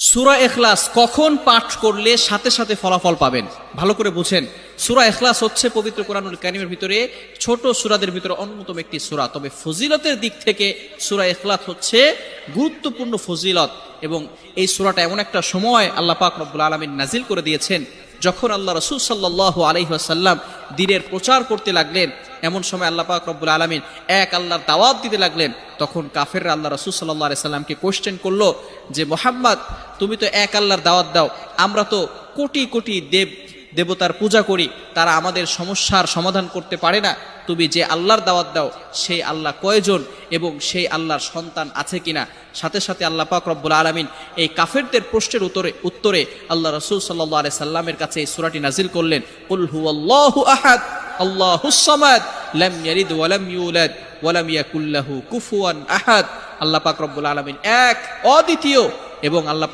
সূরা ইখলাস কখন পাঠ করলে সাথে সাথে ফলাফল পাবেন? ভালো করে বুঝেন। সূরা ইখলাস হচ্ছে পবিত্র কোরআনুল কারীমের ভিতরে ছোট সূরাদের ভিতরে অন্যতম একটি সূরা। তবে ফজিলতের দিক থেকে সূরা ইখলাস হচ্ছে গুরুত্বপূর্ণ ফজিলত, এবং এই সূরাটা এমন একটা সময় আল্লাহ পাক রব্বুল আলামিন নাজিল করে দিয়েছেন যখন আল্লাহ রাসূল সাল্লাল্লাহু আলাইহি ওয়াসাল্লাম দ্বীনের প্রচার করতে লাগলেন। এমন সময় আল্লাহ পাক রব্বুল আলামিন এক আল্লাহর দাওয়াত দিতে লাগলেন। তখন কাফেররা আল্লাহ রাসূল সাল্লাল্লাহু আলাইহি সাল্লামকে কোশ্চেন করলো যে, মুহাম্মদ, তুমি তো এক আল্লাহর দাওয়াত দাও, আমরা তো কোটি কোটি দেবতার পূজা করি, তারা আমাদের সমস্যার সমাধান করতে পারে না। তুমি যে আল্লাহর দাওয়াত দাও সেই আল্লাহ কয়জন এবং সেই আল্লাহর সন্তান আছে কিনা? সাথে সাথে আল্লাহ পাক রব্বুল আলামিন এই কাফেরদের প্রশ্নের উত্তরে আল্লাহ রাসূল সাল্লাল্লাহু আলাইহি সাল্লামের কাছে এই সূরাটি নাজিল করলেন, কুল হুয়াল্লাহু আহাদ আল্লাহুস সামাদ লাম ইয়ালিদ ওয়া লাম ইউলাদ ওয়া লাম ইয়াকুল লাহু কুফুয়ান আহাদ। আল্লাহ পাক রব্বুল আলামিন এক, অদ্বিতীয়, এবং আল্লাহ